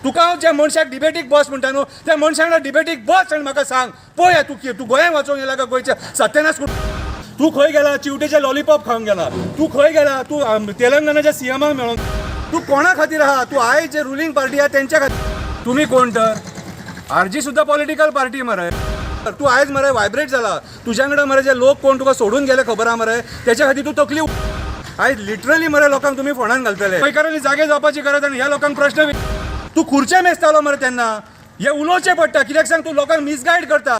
तुका ज्या मनशाक डिबेटीक बस म्हणटा न्हू त्या मनशाक डिबेटीक बस आनी म्हाका सांग पळय तूं गोंयांत वचोंक गेला काय गोंयच्या सत्यानाश तू खंय गेला चिवटेचे लॉलीपॉप खावंक गेला तू खंय गेला तू तेलंगणाच्या सीएमाक मेळोंक तू कोणा खातीर आहा तू आयज जे रुलींग पार्टी आहा तेंच्या खातीर तुम्ही कोण तर आरजी सुद्धा पॉलिटिकल पार्टी मरे तू आयज मरे व्हायब्रेट जाला तुज्या कडेन मरे जे लोक कोण तुका सोडून गेले खबर आहा मरे त्याच्या खातीर तू तकली आयज लिटरली मरे लोकांक तुम्ही फोंडान घालतले गोंयकारांनी जागे जावपाची गरज आनी ह्या लोकांक प्रश्न तू खुर्चे मेजतालो मरे तेन्ना हे उलोवचें पडटा कित्याक सांग तू लोकांक मिसगायड करता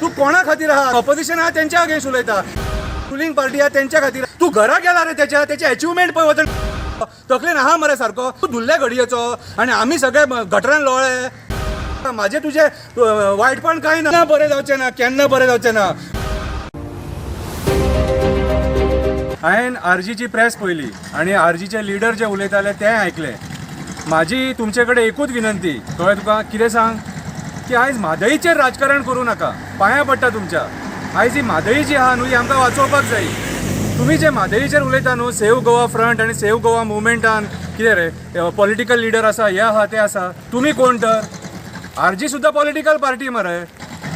तू कोणा खातीर आहा ऑपोजिशन आहा तेंच्या अगेन्स्ट उलयता रुलींग पार्टी आहा तेंच्या खातीर तू घरा गेला रे त्याचे अचिवमेंट पळय वचून तकलेन आहा मरे सारको तू धुल्ल्या घडयेचो आनी आमी सगळे गटरान लोळे माझे तुझे वायटपण कांय ना बरें जावचें ना केन्ना बरें जावचें ना हांवें आरजीची प्रेस पळयली आनी आरजीचे लिडर जे उलयताले तें आयकलें म्हाजी तुमचे कडेन एकूच विनंती कळ्ळें तुका कितें सांग की आयज म्हादईचेर राजकारण करूं नाका पांयां पडटा तुमच्या आयज ही म्हादई जी आहा न्हू ही आमकां वाचोवपाक जाय तुम्ही जे म्हादईचेर उलयता न्हू सेव गोवा फ्रंट आनी सेव गोवा मुवमेंटान कितें रे पॉलिटिकल लिडर आसा हे आहा ते आसा तुम्ही कोण तर आरजी सुद्धा पॉलिटिकल पार्टी मरे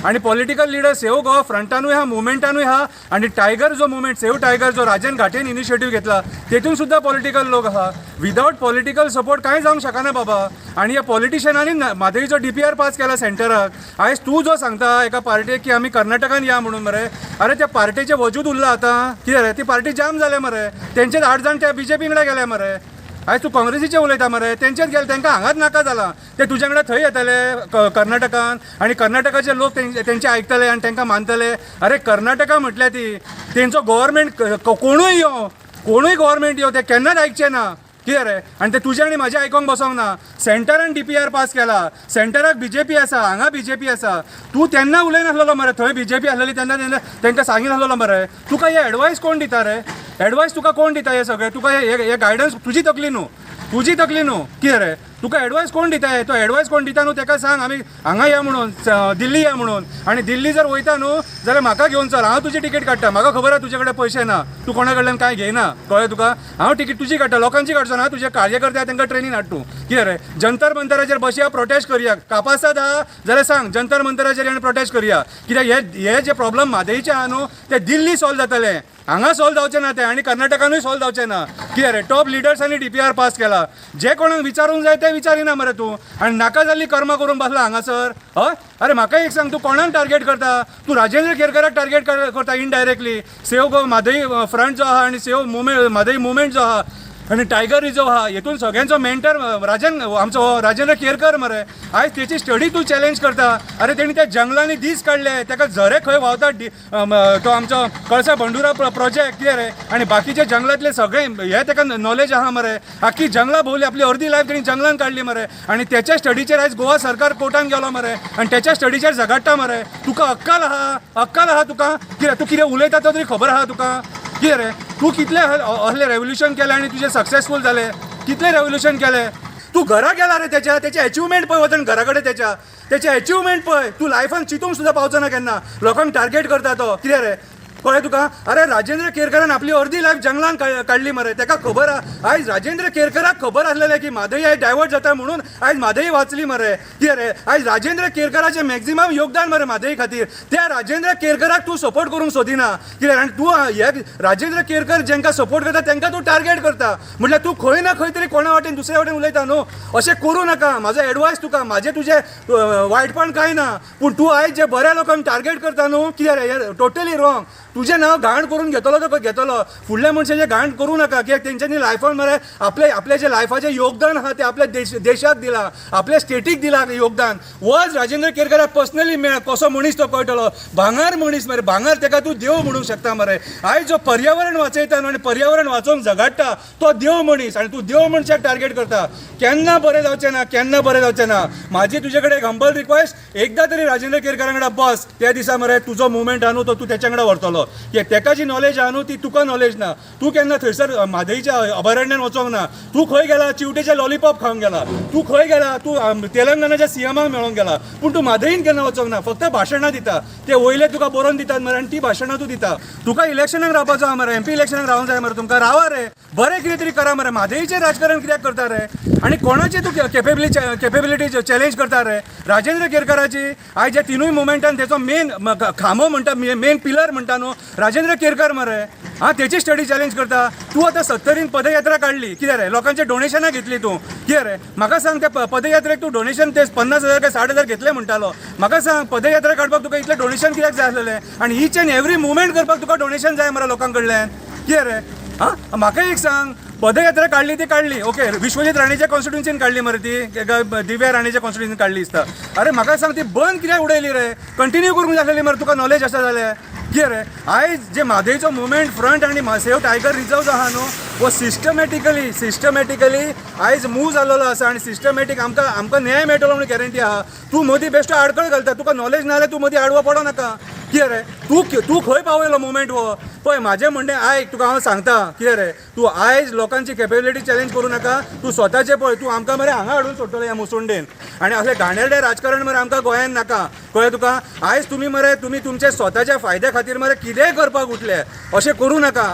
आणि पॉलिटिकल लिडर सेव गोवा फ्रंटानूय हा मुवमेंटानूय हा आणि टायगर जो मुवमेंट सेव टायगर जो राजन घाटेन इनिशिएटिव्ह घेतला तेतून सुद्धा पॉलिटिकल लोक आहा विदाउट पॉलिटिकल सपोर्ट कांय जावंक शकना बाबा आणि या पॉलिटिशियनांनी म्हादईचो DPR पास केला सेंटराक आयज तू जो सांगता एका पार्टीक की आमी कर्नाटकान या म्हणून मरे अरे त्या पार्टीचे वजूद उरला आतां कितें रे ती पार्टी जाम जाले मरे तेंचेच 8 जाण त्या BJP कडेन गेले मरे आयज तू काँग्रेसीचे उलयता मरे तेंचेच गेले तांकां हांगाच नाका जाला ते तुज्या कडेन थंय येतले कर्नाटकान आनी कर्नाटकाचे लोक तेंचे आयकतले आनी तांकां मानतले अरे कर्नाटका म्हटल्या ती तेंचो गव्हर्मेंट कोणूय गव्हर्मेंट यो ते केन्नाच आयकचे ना कितें रे आनी ते तुजे आनी म्हाजे आयकोंक बसोंक ना सेंटरान DPR पास केला सेंटराक BJP आसा हांगा BJP आसा तू तेन्ना उलयनासलो मरे थंय BJP आसलेली तेन्ना तांकां सांगिनासलो मरे तुका हे एडवायस कोण दिता रे एडवायस तुका कोण दिता हे सगळे तुका हे गायडन्स तुजी तकली न्हू कितें रे तुका एडवायस कोण दिता तो एडवायस कोण दिता न्हू ताका सांग आमी हांगा या म्हणून दिल्ली या म्हणून आनी दिल्ली जर वयता न्हू जाल्यार म्हाका घेवन चल हांव तुजी तिकेट काडटा म्हाका खबर आहा तुजे कडेन पयशे ना तू कोणा कडल्यान कांय घेयना कळ्ळें तुका हांव तिकेट तुजी काडटा लोकांची काडचो ना तुजे कार्यकर्ते आहा तांकां ट्रेनीन हाड तूं कितें रे जंतर मंतराचेर बसया प्रोटेस्ट करया कापासाद आहा जाल्यार सांग जंतर मंतराचेर आनी प्रोटेस्ट करया कित्याक हे जे प्रॉब्लम म्हादईचे आहा न्हू ते दिल्ली सॉल्व जातले हांगा सॉल्व जावचें ना ते आनी कर्नाटकानूय सॉल्व जावचें ना कितें रे टॉप लिडर्सांनी DPR पास केला जे कोणाक विचारूंक जाय ते विचारिना मरे तूं आनी नाका जाल्ली कर्मां करून बसला हांगासर हय अरे म्हाका एक सांग तूं कोणाक टार्गेट करता तूं राजेंद्र केरकराक टार्गेट करता इनडायरेक्टली सेव गो म्हादई फ्रंट जो आहा आनी सेव म्हादई मुवमेंट जो आहा आनी टायगर रिजर्व आहा हेतून सगळ्यांचो मेंटर आमचो राजेंद्र केरकर मरे आयज तेची स्टडी तूं चॅलेंज करता अरे तेणी त्या जंगलांनी दीस काडले ताका झरे खंय व्हांवता तो आमचो कळसा बंडुरा प्रोजेक्ट कितें रे आनी बाकीचे जंगलांतले सगळे हे ताका नॉलेज आहा मरे आख्खी जंगलां भोवली आपली अर्दी लायफ तेणी जंगलान काडली मरे आनी त्याच्या स्टडीचेर आयज गोवा सरकार कोर्टान गेलो मरे आनी त्याच्या स्टडीचेर झगडटा मरे तुका अक्कल आहा तुका कितें तूं कितें उलयता तो तरी खबर आहा तुका कितें रे तू कितले असले रेव्होल्युशन केले आनी तुजे सक्सेसफूल जाले कितले रेव्होल्युशन केले तू घरा गेला रे त्याचे अचिवमेंट पळय वचून घरा कडेन त्याचे अचिवमेंट पळय तू लायफान चिंतूंक सुद्दां पावचो ना केन्ना लोकांक टार्गेट करता तो कितें रे कळ्ळें तुका अरे राजेंद्र केरकरान आपली अर्दी लायफ जंगलान काडली मरे ताका खबर आहा आयज राजेंद्र केरकराक खबर आसलेलें की म्हादई आयज डायवर्ट जाता म्हणून आयज म्हादई वाचली मरे कितें रे आयज राजेंद्र केरकराचें मॅक्झिमम योगदान मरे म्हादई खातीर त्या राजेंद्र केरकराक तूं सपोर्ट करूंक सोदिना कितें आनी तूं हे राजेंद्र केरकर जेंकां सपोर्ट करता तांकां तूं टार्गेट करता म्हटल्यार तूं खंय ना खंय तरी कोणा वाटेन दुसऱ्या वाटेन उलयता न्हू अशें करूं नाका म्हाजो एडवायस तुका म्हाजें तुजें वायटपण कांय ना पूण तूं आयज जे बऱ्या लोकांक टार्गेट करता न्हू कितें रे हे टोटली रॉंग तुजें नांव घाण करून घेतलो तो घेतलो फुडल्या मनशाचें घाण करूं नाका कित्याक तेंच्यांनी लायफान मरे आपले जे लायफाचें योगदान आहा तें आपल्या देशाक दिलां आपल्या स्टेटीक दिलां योगदान वच राजेंद्र केरकराक पर्सनली मेळ कसो मनीस तो कळटलो भांगार मनीस मरे भांगार ताका तूं देव म्हणूंक शकता मरे आयज जो पर्यावरण वाचयता आनी पर्यावरण वाचोवंक झगडटा तो देव मनीस आनी तूं देव मनशाक टार्गेट करता केन्ना बरें जावचें ना म्हाजी तुजे कडेन एक हंबल रिक्वेस्ट एकदां तरी राजेंद्र केरकरा कडेन बस त्या दिसा मरे तुजो मुवमेंट आहा न्हू तो तूं तेच्या कडेन व्हरतलो की तेका जी नॉलेज आहा न्हू ती तुका नॉलेज ना. तू केन्ना थंयसर म्हादईच्या अभयारण्यान वचोंक ना. तू खंय गेला चिवटेचे लॉलीपॉप खावंक गेला. तू खंय गेला तू तेलंगणाच्या सीएमाक मेळोंक गेला. पूण तू म्हादईन केन्ना वचोंक ना. फक्त भाशणां दिता. ते वयले तुका बरोवन दितात मरे आनी ती भाशणां तू दिता. तुका इलेक्शनाक रावपाचो आहा मरे, MP इलेक्शनाक रावंक जाय मरे तुमकां. रावा रे, बरें कितें तरी करा मरे. म्हादईचें राजकारण कित्याक करता रे. आनी कोणाची तू केपेबिलिटी चॅलेंज करता रे. राजेंद्र केरकराची आयज जे तिनूय मुवमेंटान तेचो मेन खांबो म्हणटा, मेन पिलर म्हणटा न्हू राजेंद्र केरकर मरे. तेची स्टडी चॅलेंज करता. तू आतां 70 पदयात्रा काडली कितें रे. लोकांचे डोनेशनां घेतली तू कितें रे. म्हाका सांग त्या पदयात्रेक तू डोनेशन ते 50,000 काय 60,000 घेतले म्हणटालो. म्हाका सांग पदयात्रा काडपाक तुका इतलें डोनेशन कित्याक जाय आसलेलें. आनी ईच एंड एवरी मुवमेंट करपाक तुका डोनेशन जाय मरे लोकां कडल्यान कितें रे. म्हाका एक सांग, पदयात्रा काडली ती काडली ओके, विश्वजीत राणेच्या कॉन्स्टिट्युन्सीन काडली मरे ती, दिव्या राणेच्या कॉन्स्टिट्युन्सीन काडली दिसता. अरे म्हाका सांग ती बंद कित्याक उडयली रे. कंटिन्यू करूंक जाय आसलेली मरे तुका नॉलेज आसा जाल्यार कितें रे. आयज जे म्हादईचो मुवमेंट फ्रंट आनी सेव टायगर रिजर्व आहा न्हू वो सिस्टमॅटिकली आयज मूव जाल्लो आसा आनी सिस्टमॅटीक आमकां न्याय मेळटलो म्हणून गॅरंटी आहा. तू मदीं बेश्टो आडखळ घालता. तुका नॉलेज ना जाल्यार तू मदीं आडवो पडो नाका कितें रे. तू खंय पावयलो मुवमेंट हो पळय. म्हाजें म्हणणें आयक तुका हांव सांगता कितें रे. तू आयज लोकांची कॅपेबिलिटी चॅलेंज करूं नाका. तू स्वताचें पळय. तू आमकां मरे हांगा हाडून सोडटलो ह्या मुसुंडेन. आनी असलें घाणेरडें राजकारण मरे आमकां गोंयांत नाका कळ्ळें तुका. आयज तुमी तुमच्या स्वताच्या फायद्या खातीर मरे कितेंय करपाक उठले अशें करूं नाका.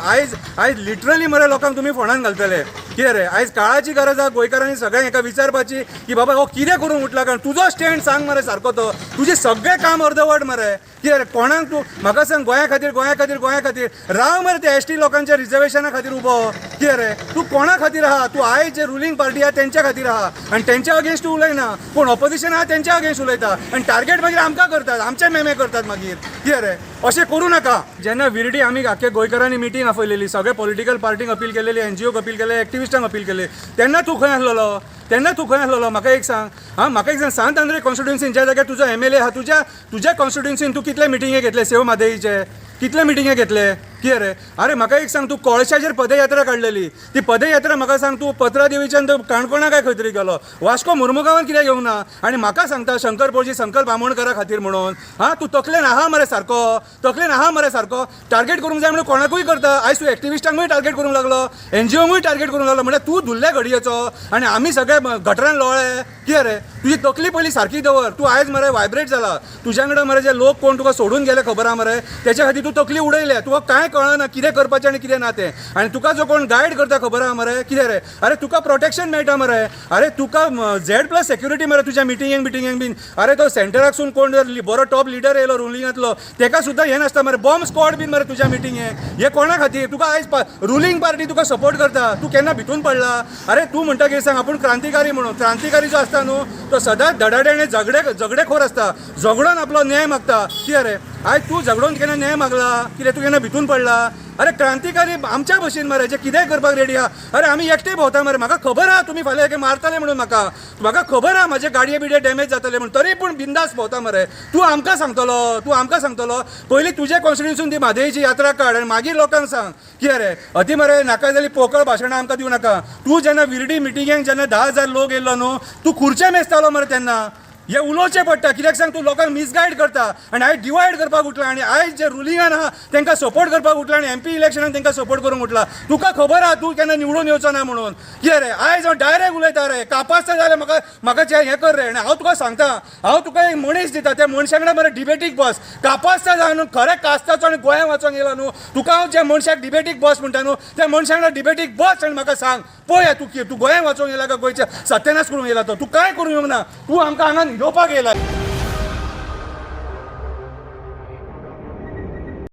आयज लिटरली मरे लोकांक तुमी फोंडान घालतले कितें रे. आयज काळाची गरज आहा गोंयकारांनी सगळ्यांक एका विचारपाची की बाबा हो कितें करूंक उठला. कारण तुजो स्टँड सांग मरे सारको तो. तुजें सगळें काम अर्दवट मरे कितें रे. कोणाक तू म्हाका सांग गोंया खातीर राव मरे ते ST लोकांच्या रिजर्वेशना खातीर उबो कितें रे. तू कोणा खातीर आहा. तू आयज जे रुलींग पार्टी आहा तेंच्या खातीर आहा आनी तेंच्या अगेन्स्ट तूं उलयना. पूण ऑपोजिशन आहा तेंच्या अगेन्स्ट उलयता आनी टार्गेट मागीर आमकां करतात, आमचे मेमे करतात मागीर कितें रे. अशें करूं नाका. जेन्ना विरडी आमी आख्या गोंयकारांनी मिटींग आपयलेली, सगळे पॉलिटिकल पार्टींक अपील केलेली, NGOक अपील केले, एक्टिविस्टांक अपील केले, तेन्ना तूं खंय आसलेलो. म्हाका एक सांग सांत आंद्रे कॉन्स्टिट्युन्सीन ज्या जाग्यार तुजो MLA आहा तुज्या कॉन्स्टिट्युन्सीन तू कितले मिटिंगे घेतले सेव म्हादईचे, कितले मिटिंगे घेतले कितें रे. अरे म्हाका एक सांग, तू कोळशाचेर पदयात्रा काडलेली. ती पदयात्रा म्हाका सांग तू पत्रादेवीच्यान काणकोणा काय खंय तरी गेलो. वास्को मुर्मुगांवान कित्याक येवंक ना. आनी म्हाका सांगता शंकर पोळजी संकल्प आमोणकरा खातीर म्हणून तूं तकलेन आहा मरे सारको. टार्गेट करूंक जाय म्हणून कोणाकूय करता. आयज तूं एक्टिविस्टांकूय टार्गेट करूंक लागलो, NGOकूय टार्गेट करूंक लागलो. म्हणजे तूं धुल्ल्या घडयेचो आनी आमी सगळे गटरान लोळे कितें रे. तुजी तकली पयलीं सारकी दवर. तू आयज मरे वायब्रेट जाला. तुज्या कडेन मरे जे लोक कोण तुका सोडून गेले खबर आहा मरे, तेच्या खातीर तूं तकली उडयल्या. तुका कांय कळना कितें करपाचें आनी कितें ना तें. आनी तुका जो कोण गायड करता खबर आहा मरे कितें रे. अरे तुका प्रोटेक्शन मेळटा मरे. अरे तुका Z+ सेक्युरिटी मरे तुज्या मिटिंगेक बीन. अरे तो सेंटराकसून कोण जर बरो टॉप लिडर येयलो रुलिंगांतलो तेका सुद्दां हें नासता मरे. बॉम्ब स्क्वॉड बीन मरे तुज्या मिटिंगेक. हे कोणा खातीर. तुका आयज रुलींग पार्टी तुका सपोर्ट करता. तू केन्ना भितून पडला. अरे तू म्हणटा कितें सांग आपूण क्रांतिकारी म्हणून. क्रांतिकारी जो आसता न्हू तो सदांच धडाडे झगडेखोर आसता. झगडोन आपलो न्याय मागता कितें रे. आयज तू झगडोन केन्ना न्याय मागला कितें. तू केन्ना भितून पडला. अरे क्रांतिकारी आमच्या भशेन मरे जे कितेंय करपाक रेडी आहा. अरे आमी एकटे भोंवता मरे. म्हाका खबर आहा तुमी फाल्यां एके मारतले म्हणून. म्हाका खबर आहा म्हाजे गाडये बिडये डॅमेज जातले म्हणून. तरी पूण बिंदास भोंवता मरे. तूं आमकां सांगतलो पयलीं तुजे कॉन्स्टिट्युन्सीन ती म्हादईची यात्रा काड आनी मागीर लोकांक सांग कितें रे. अती मरे नाका जाली पोकळ भाशणां आमकां दिवं नाका. तूं जेन्ना विरडी मिटिंगेक जेन्ना 10,000 लोक येयल्लो न्हू तूं खुर्चे मेजतालो मरे तेन्ना. हे उलोवचें पडटा कित्याक सांग. तूं लोकांक मिसगायड करता आनी आयज डिवायड करपाक उठला. आनी आयज जे रुलिंगान आहा तांकां सपोर्ट करपाक उठला आनी MP इलेक्शनान तांकां सपोर्ट करूंक उठला. तुका खबर आहा तूं केन्ना निवडून येवचो ना म्हणून कितें रे. आयज हांव डायरेक्ट उलयता रे. कापासता जाल्यार म्हाका हें कर रे. आनी हांव तुका सांगता हांव तुका एक मनीस दिता. त्या मनशा कडेन मरे डिबेटीक बस. कापासता जाय न्हू खरें कास्ताचो आनी गोंया वचोंक येयला न्हू. तुका हांव ज्या मनशाक डिबेटीक बस म्हणटा न्हू त्या मनशा कडेन डिबेटीक बस आनी म्हाका सांग पळया तूं गोंया वचोंक येयला काय गोंयच्या सत्यानाश करूंक येयला. तो तूं कांय करूंक येवंक ना. तूं आमकां हांगा न्हिदोवपाक येयला.